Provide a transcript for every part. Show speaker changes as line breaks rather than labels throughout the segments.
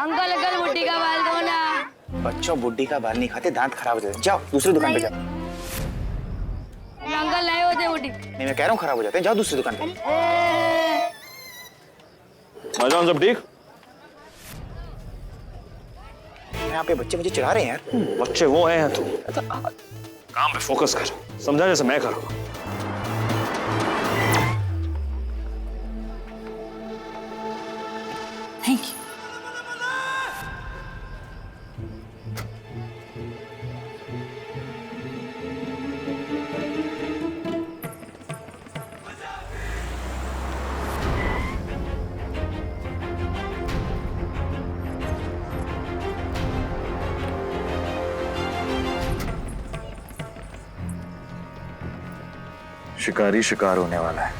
Uncle uncle बुड्ढी का बाल दो ना।
बच्चों बुड्ढी का बाल नहीं खाते, दांत खराब हो जाते। जाओ दूसरी दुकान पे जाओ।
अंकल नहीं होते बुड्ढी।
नहीं, मैं कह रहा हूँ खराब हो जाते हैं। जाओ दूसरी दुकान पे।
भाईजान सब ठीक?
यहाँ पे बच्चे मुझे चिढ़ा रहे हैं यार।
बच्चे वो हैं तू काम पे फोकस कर, समझा जैसे मैं कर रहा हूँ।
Thank you.
शिकारी शिकार होने वाला है।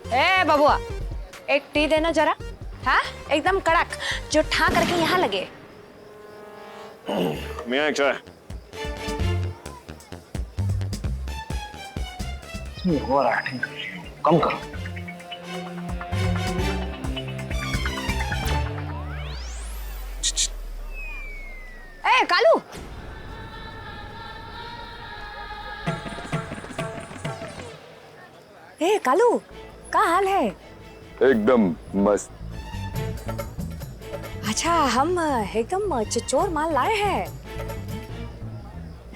ए बबुआ, एक टी देना जरा। हाँ, एकदम कड़क, जो ठा करके यहाँ लगे।
मियाँ एक चाय।
ओवर एक्टिंग कर रही हो, कम करो।
ए कालू, ए कालू, क्या हाल है?
एकदम मस्त।
अच्छा, हम एकदम चिचोर माल लाए हैं।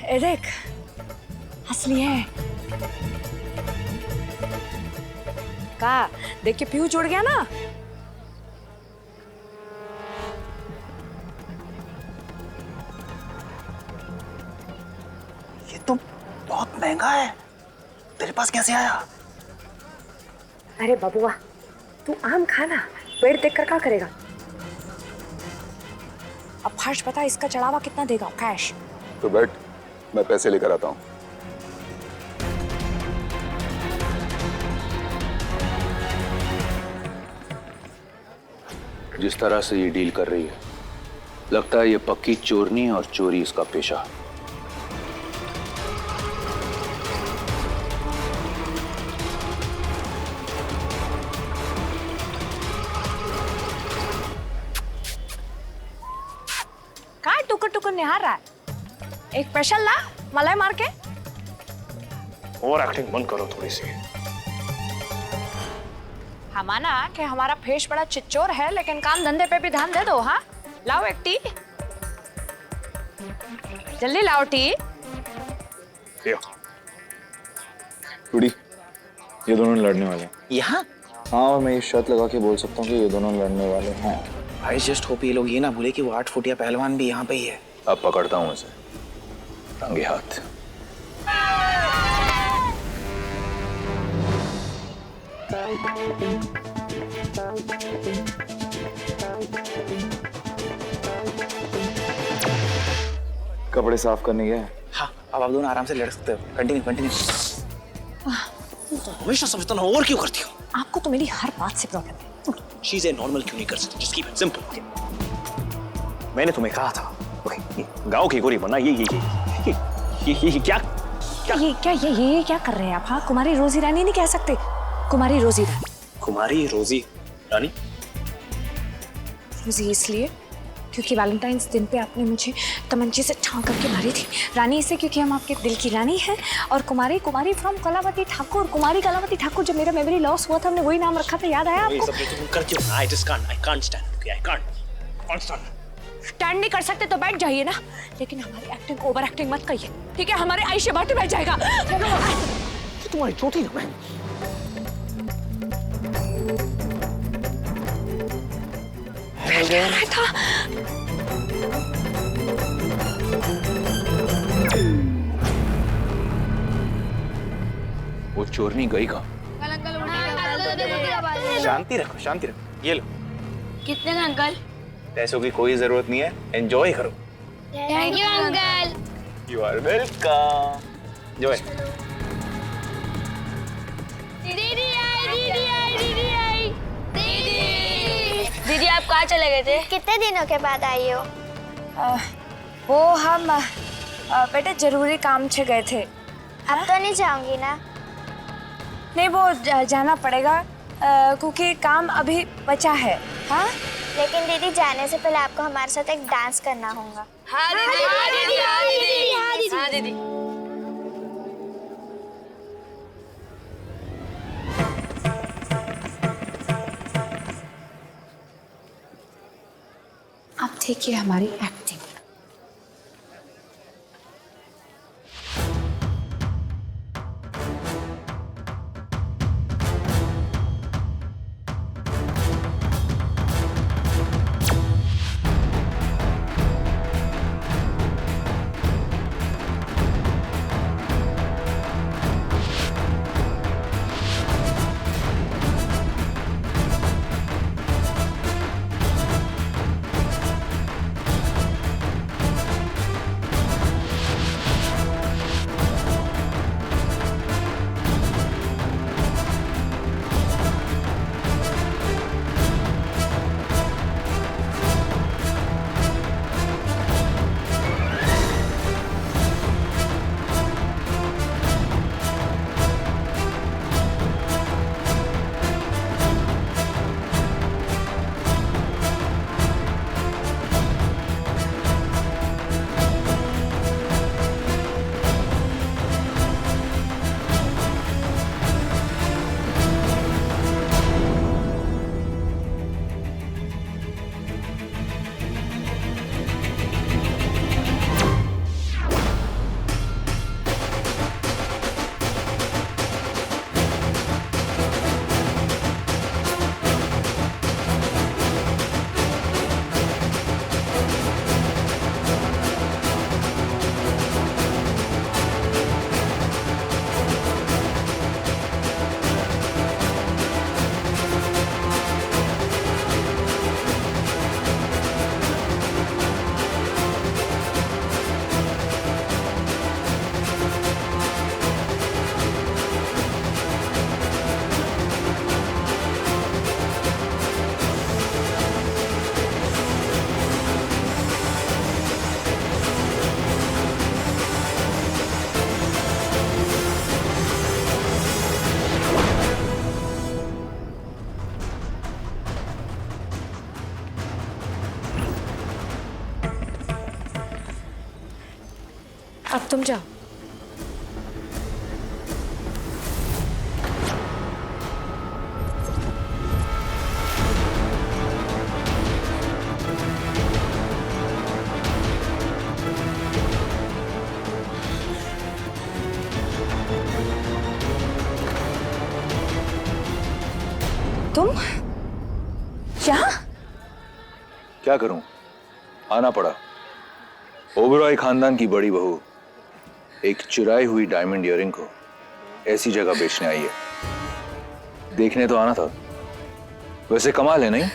ए देख, असली है। का देख के फ्यूज उड़ गया ना?
ये तो बहुत महंगा है, तेरे पास कैसे आया?
अरे बबुआ, तू आम खाना, पेड़ देख कर क्या करेगा? अब फर्स्ट बता, इसका चढ़ावा कितना देगा? कैश?
तो बैठ, मैं पैसे लेकर आता हूँ।
जिस तरह से ये डील कर रही है, लगता है ये पक्की चोरनी है और चोरी इसका पेशा।
काय टुकर टुकर निहार रहा है? एक स्पेशल ला, मलाई मार के।
ओवर एक्टिंग बंद करो थोड़ी सी।
हमाना कि हमारा फेस बड़ा चिच्चोर है, लेकिन काम धंधे पे भी ध्यान दे दो। हाँ, लाओ एक टी, जल्दी लाओ टी।
टूडी, ये दोनों लड़ने वाले हैं।
यहाँ?
हाँ, और मैं ये शर्त लगा के बोल सकता हूँ कि ये दोनों लड़ने वाले हैं।
आई जस्ट होप ये लोग ये ना भूले कि वो 8 फुटिया पहलवान भी यहाँ पे ही है।
अब पकड़ता हूं इसे रंगे हाथ।
कपड़े साफ करने गया है।
हाँ, अब आप दोनों आराम से लड़ सकते हो। Continue continue. हमेशा समझता ना, और क्यों करती हो?
आपको तो मेरी हर बात से प्रॉब्लम है।
चीजें नॉर्मल क्यों नहीं कर सकती? Just keep it simple.
मैंने तुम्हें कहा था, ओके, गांव की गोरी बनना। ये क्या
ये क्या कर रहे हैं आप? हाँ, कुमारी रोजी रानी नहीं कह सकते, कुमारी रोजी रानी।
कुमारी रोजी रानी?
रोजी इसलिए क्योंकि वैलेंटाइंस दिन पे आपने मुझे तमंचे से ठाक करके मारी थी। रानी इसे क्योंकि हम आपके दिल की रानी हैं। और कुमारी फ्रॉम कलावती ठाकुर, कुमारी कलावती ठाकुर। जब मेरा मेमोरी लॉस हुआ था, हमने वही नाम रखा था, याद आया आपको? स्टैंड नहीं कर सकते तो बैठ जाइए ना, लेकिन हमारी एक्टिंग ओवर एक्टिंग मत करिए, ठीक है? हमारे आयशे बाटे बैठ जाएगा।
तुम्हारी चोटी ना बहन।
था
वो चोरनी गई कहाँ?
अंकल बुड्ढी का बाल दो।
शांति रखो, शांति रखो। ये लो।
कितने का अंकल?
पैसों की कोई जरूरत नहीं है, एंजॉय करो।
थैंक यू अंकल।
You are welcome. एंजॉय।
दीदी आई, दीदी आई, दीदी आई। दीदी आप कहाँ चले गए थे?
कितने दिनों के बाद आई हो?
वो हम बेटे जरूरी काम से गए थे।
अब तो नहीं जाऊंगी ना?
नहीं, वो जाना पड़ेगा क्योंकि काम अभी बचा है। हाँ,
लेकिन दीदी जाने से पहले आपको हमारे साथ एक डांस करना होगा।
हाँ दीदी, हाँ दीदी, हाँ दीदी, हाँ दीदी।
अब देखिए हमारी एक्टिंग। अब तुम जाओ। तुम यहाँ?
क्या करूं, आना पड़ा। ओबरॉय खानदान की बड़ी बहू एक चुराई हुई डायमंड इयरिंग को ऐसी जगह बेचने आई है। देखने तो आना था। वैसे कमाल है नहीं?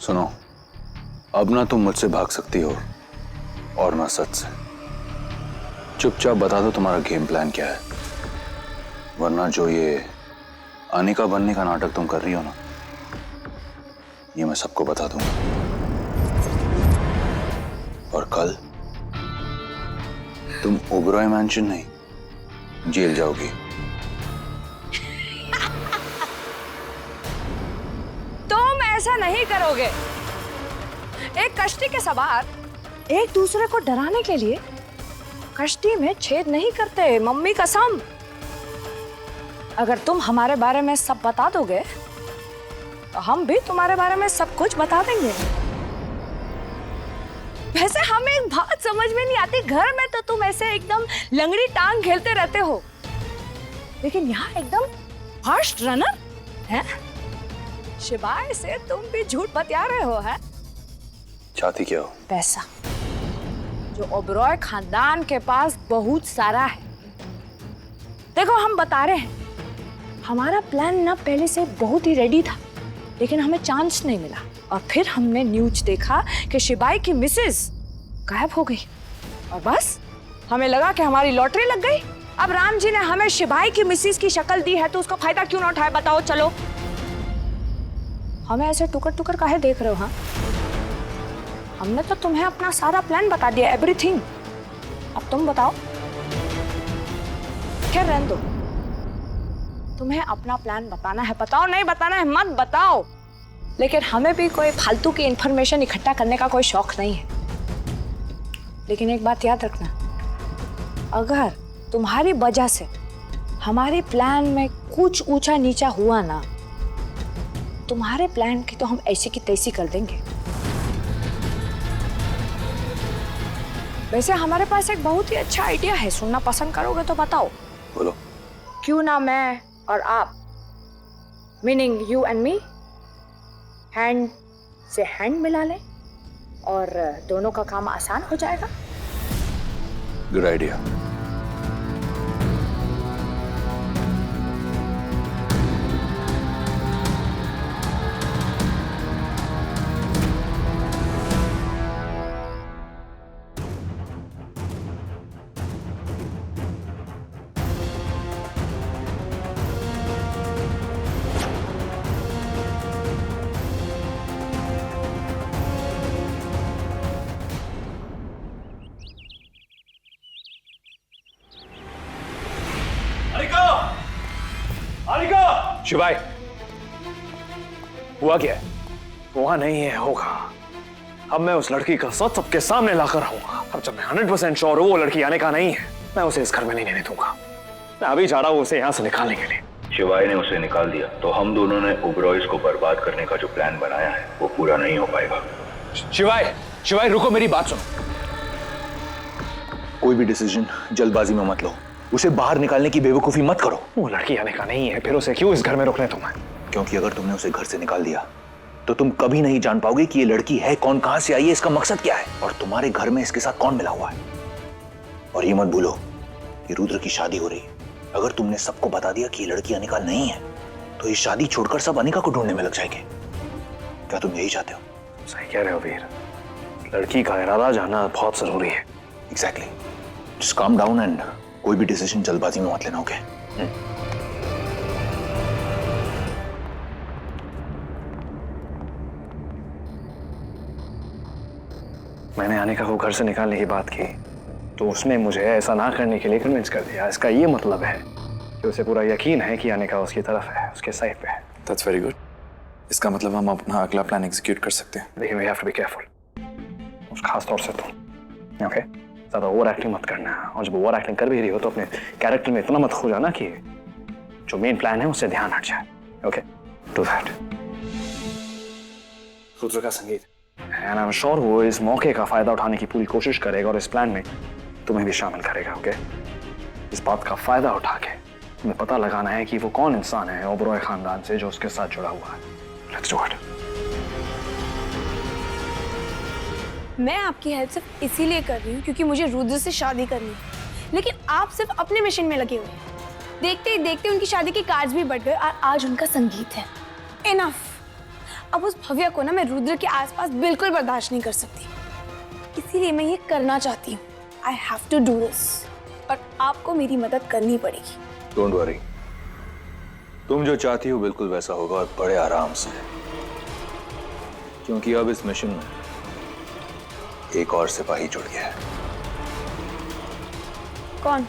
सुनो, अब ना तुम मुझसे भाग सकती हो और ना सच से। चुपचाप बता दो तुम्हारा गेम प्लान क्या है। वरना जो ये अनिका बनने का नाटक तुम कर रही हो ना, ये मैं सबको बता दूंगा। और कल तुम ओबरॉय मैंशन नहीं, जेल जाओगी।
तुम ऐसा नहीं करोगे। एक कश्ती के सवार एक दूसरे को डराने के लिए कश्ती में छेद नहीं करते, मम्मी कसम। अगर तुम हमारे बारे में सब बता दोगे तो हम भी तुम्हारे बारे में सब कुछ बता देंगे। वैसे हमें एक बात समझ में नहीं आती, घर में तो तुम ऐसे एकदम लंगड़ी टांग खेलते रहते हो, लेकिन यहाँ एकदम फास्ट रनर है। शिवाय से तुम भी झूठ बतिया रहे हो। है
चाहती क्या हो?
पैसा, जो ओबरॉय खानदान के पास बहुत सारा है। देखो हम बता रहे हैं, हमारा प्लान ना पहले से बहुत ही रेडी था, लेकिन हमें चांस नहीं मिला। और फिर हमने न्यूज देखा कि शिबाई की मिसेस गायब हो गई, और बस हमें लगा कि हमारी लॉटरी लग गई। अब राम जी ने हमें शिबाई की मिसेस की शक्ल दी है, तो उसका फायदा क्यों ना उठाए? बताओ। चलो, हमें ऐसे टुकर टुकर काहे देख रहे हो? हाँ, हमने तो तुम्हें अपना सारा प्लान बता दिया, एवरीथिंग। अब तुम बताओ। क्या रहने दो, तुम्हें अपना प्लान बताना है बताओ, नहीं बताना है मत बताओ। लेकिन हमें भी कोई फालतू की इंफॉर्मेशन इकट्ठा करने का कोई शौक नहीं है। लेकिन एक बात याद रखना, अगर तुम्हारी वजह से हमारे प्लान में कुछ ऊंचा नीचा हुआ ना, तुम्हारे प्लान की तो हम ऐसी की तैसी कर देंगे। वैसे हमारे पास एक बहुत ही अच्छा आइडिया है, सुनना पसंद करोगे तो बताओ।
बोलो।
क्यों ना मैं और आप, meaning you and me, hand से हैंड मिला लें और दोनों का काम आसान हो जाएगा।
Good idea.
शिवाय, हुआ क्या है? हुआ नहीं है, होगा। अब मैं उस लड़की का सच सबके सामने लाकर रहूंगा। अब जब मैं 100% श्योर हूं वो लड़की आने का नहीं है, मैं उसे इस घर में नहीं रहने दूंगा। मैं अभी जा रहा हूं उसे यहाँ से निकालने के लिए।
शिवाय ने उसे निकाल दिया तो हम दोनों ने ओबरॉयज को बर्बाद करने का जो प्लान बनाया है वो पूरा नहीं हो पाएगा।
शिवाय, शिवाय रुको, मेरी बात सुनो।
कोई भी डिसीजन जल्दबाजी में मत लो, उसे बाहर निकालने की बेवकूफी मत करो।
वो लड़की आने का नहीं है, फिर उसे क्यों इस घर में रोकने तुम्हें?
क्योंकि अगर तुमने उसे घर से निकाल दिया तो तुम कभी नहीं जान पाओगे कि ये लड़की है कौन, कहां से आई है, इसका मकसद क्या है, और तुम्हारे घर में इसके साथ कौन मिला हुआ है। और ये मत भूलो कि रुद्र की शादी हो रही है। अगर तुमने सबको बता दिया कि ये लड़की अनिका नहीं है तो ये शादी छोड़कर सब अनिका को ढूंढने में लग जाएंगे। क्या तुम यही चाहते हो?
सही कह रहे हो वीर, लड़की का इरादा जानना बहुत जरूरी है।
Exactly. Just calm down and कोई भी डिसीजन जल्दबाजी में मत लेना, ओके?
मैंने अनिका को घर से निकालने की बात की तो उसने मुझे ऐसा ना करने के लिए कन्विंस कर दिया। इसका ये मतलब है कि उसे पूरा यकीन है कि अनिका उसकी तरफ है, उसके साइड पे है।
That's very good. इसका मतलब हम अपना अगला प्लान एग्जीक्यूट कर सकते हैं।
लेकिन we have to be careful, उस खास तौर से तुम, ओके? ज़्यादा ओवर एक्टिंग मत करना, और जब ओवर एक्टिंग कर भी रही हो तो अपने कैरेक्टर में इतना मत खो जाना कि जो मेन प्लान है उससे ध्यान हट जाए, ओके? Do that. रुद्र का संगीत, एंड आई एम श्योर वो इस मौके का फायदा उठाने की पूरी कोशिश करेगा और इस प्लान में तुम्हें भी शामिल करेगा, ओके? इस बात का फायदा उठा के तुम्हें पता लगाना है कि वो कौन इंसान है ओबरॉय खानदान से जो उसके साथ जुड़ा हुआ है। Let's do it.
मैं आपकी हेल्प सिर्फ इसीलिए कर रही हूँ क्योंकि मुझे रुद्र से शादी करनी है, लेकिन आप सिर्फ अपने मिशन में लगे हुए हैं। देखते ही देखते उनकी शादी के कार्ड्स भी बढ़ गए और आज उनका संगीत है। इनफ। अब उस भव्या को ना मैं रुद्र के आसपास बिल्कुल बर्दाश्त नहीं कर सकती, इसीलिए मैं ये करना चाहती हूँ। I have to do this, और आपको मेरी मदद करनी पड़ेगी।
डोंट वरी, तुम जो चाहती हो बिल्कुल वैसा होगा और बड़े आराम से, क्योंकि अब इस मिशन में एक और सिपाही जुड़ गया है।
कौन?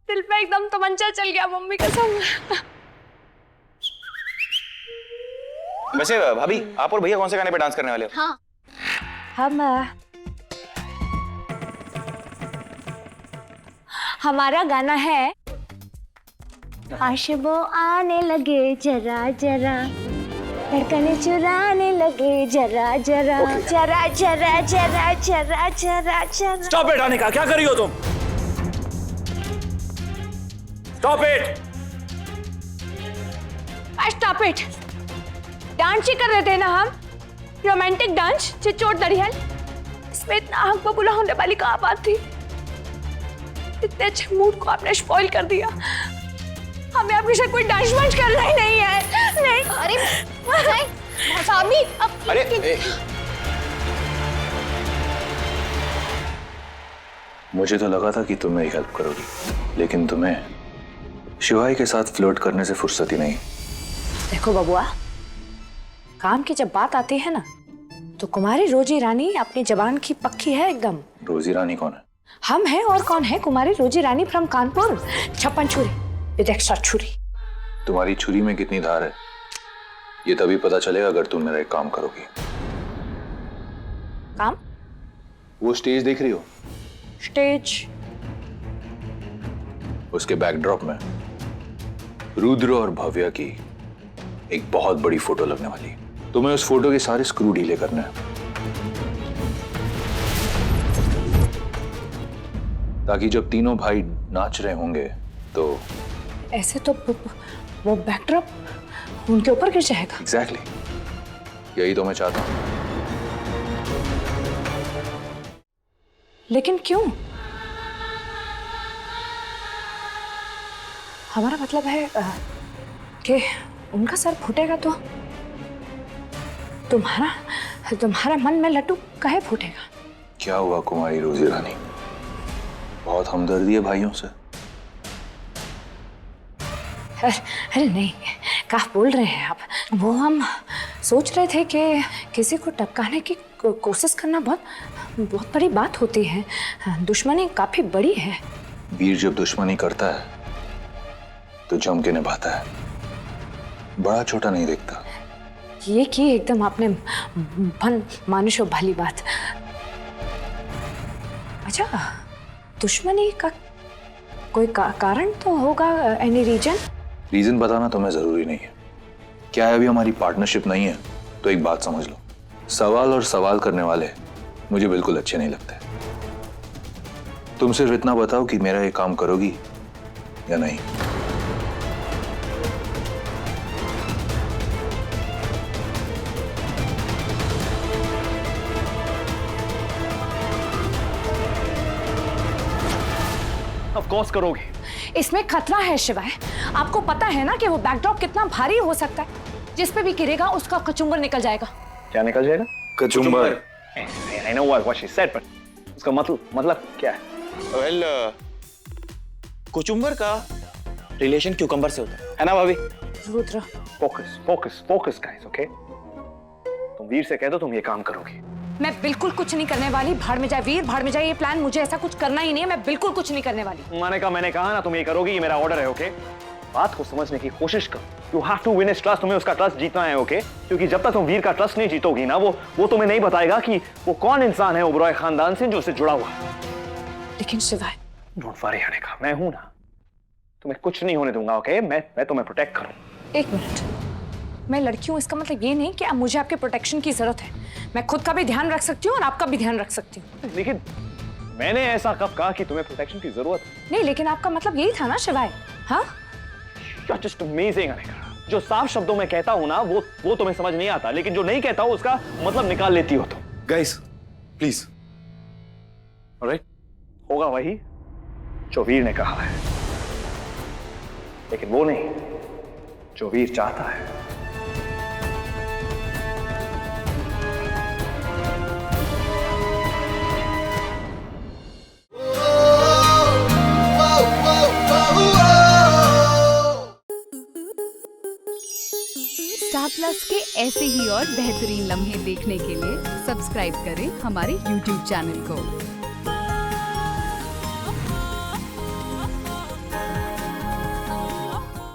दिल पे एकदम तमंचा चल गया, मम्मी कसम।
वैसे भाभी, आप और भैया कौन से गाने पे डांस करने वाले हो?
हम हमारा गाना है आशिबो आने लगे जरा जरा, धड़कने चुराने लगे जरा जरा,
जरा जरा जरा जरा जरा जरा।
स्टॉप इट अनिका, क्या कर रही हो तुम? Stop it.
Stop it. Dance ही कर रहे थे ना हम, रोमांटिक डांस, चिचोट दरियाल। इसमें इतना हक बबूला होने वाली कहाँ बात थी? इतने अच्छे मूड को आपने स्पॉइल कर दिया। हमें आपके साथ कोई डांस वांस करना ही नहीं है। नहीं। अरे भाभी, अब
अरे
मुझे तो लगा था कि तुम मेरी हेल्प करोगी, लेकिन तुम्हें शिवाई के साथ फ्लर्ट करने से फुर्सत ही नहीं।
देखो बबुआ, काम की जब बात आती है ना, तो कुमारी रोजी रानी अपनी जबान की पक्की है एकदम।
रोजी रानी कौन है?
हम हैं और कौन है? कुमारी रोजी रानी फ्रॉम कानपुर, छप्पन छुरी विद एक्स्ट्रा छुरी।
तुम्हारी छुरी में कितनी धार है ये तभी पता चलेगा अगर तुम मेरा एक काम करोगी।
काम?
वो स्टेज देख रही हो?
स्टेज?
उसके बैकड्रॉप में रुद्र और भव्या की एक बहुत बड़ी फोटो लगने वाली है। तुम्हें उस फोटो के सारे स्क्रू ढीले करने हैं, ताकि जब तीनों भाई नाच रहे होंगे तो
ऐसे तो वो बैकड्रॉप उनके ऊपर गिर जाएगा।
एग्जैक्टली, यही तो मैं चाहता हूं।
लेकिन क्यों? हमारा मतलब है कि उनका सर फूटेगा तो तुम्हारा मन में लड्डू काहे फूटेगा?
क्या हुआ कुमारी रोजी रानी, बहुत हमदर्दी है भाइयों से?
अरे नहीं, क्या बोल रहे हैं आप? वो हम सोच रहे थे कि किसी को टपकाने की कोशिश करना बहुत बड़ी बात होती है। दुश्मनी काफी बड़ी है।
वीर जब दुश्मनी करता है तो जम के निभाता है, बड़ा छोटा नहीं देखता।
ये की एकदम आपने मानुष और भली बात। अच्छा, दुश्मनी का कोई कारण तो होगा? Any reason?
रीजन बताना तुम्हें जरूरी नहीं है। क्या है, अभी हमारी पार्टनरशिप नहीं है तो एक बात समझ लो, सवाल और सवाल करने वाले मुझे बिल्कुल अच्छे नहीं लगते। तुम सिर्फ इतना बताओ कि मेरा ये काम करोगी या नहीं।
ऑफ कोर्स करोगे।
इसमें खतरा है शिवाय। आपको पता है ना कि वो बैकड्रॉप कितना भारी हो सकता है, जिस पे भी गिरेगा उसका कचुम्बर निकल जाएगा।
क्या निकल जाएगा?
Kachumber.
I know what she said, but उसका मतलब क्या है?
वेल, कुचुम्बर का रिलेशन क्यूकम्बर से होता है ना भाभी?
Rudra,
focus guys, okay? तुम वीर से कह दो तुम ये काम करोगी।
मैं बिल्कुल कुछ नहीं करने वाली। भाड़ में जाए वीर, भाड़ में जाए ये प्लान। मुझे ऐसा कुछ करना ही नहीं है। मैं बिल्कुल कुछ नहीं करने वाली।
मैंने कहा ना तुम ये करोगी, ये मेरा ऑर्डर है, ओके? बात को समझने की कोशिश करो। You have to win his trust. तुम्हें उसका ट्रस्ट जीतना है, ओके? क्योंकि जब तक तुम वीर का ट्रस्ट नहीं जीतोगी ना, वो तुम्हें नहीं बताएगा कि वो कौन इंसान है ओबरॉय खानदान से जो उससे जुड़ा हुआ।
लेकिन शिवाय,
डोंट वरी अनिका, मैं हूं ना, तुम्हें कुछ नहीं होने दूंगा, ओके? मैं तुम्हें प्रोटेक्ट करूं।
एक मिनट, मैं लड़की हूँ, इसका मतलब ये नहीं कि अब मुझे आपके प्रोटेक्शन की जरूरत है। मैं खुद का भी ध्यान रख सकती हूँ और आपका भी ध्यान रख सकती हूँ।
लेकिन मैंने ऐसा कब कहा कि तुम्हें प्रोटेक्शन की जरूरत है?
नहीं, लेकिन आपका मतलब यही था ना शिवाय? हाँ,
You're just amazing अनिका। जो साफ शब्दों में कहता हूं ना वो तुम्हें समझ नहीं आता, लेकिन जो नहीं कहता हूं उसका मतलब निकाल लेती हो तुम।
Guys please. ऑलराइट,
होगा वही जो वीर ने कहा है, लेकिन वो नहीं जो वीर चाहता है।
स्टार प्लस के ऐसे ही और बेहतरीन लम्हे देखने के लिए सब्सक्राइब करें हमारे YouTube चैनल को।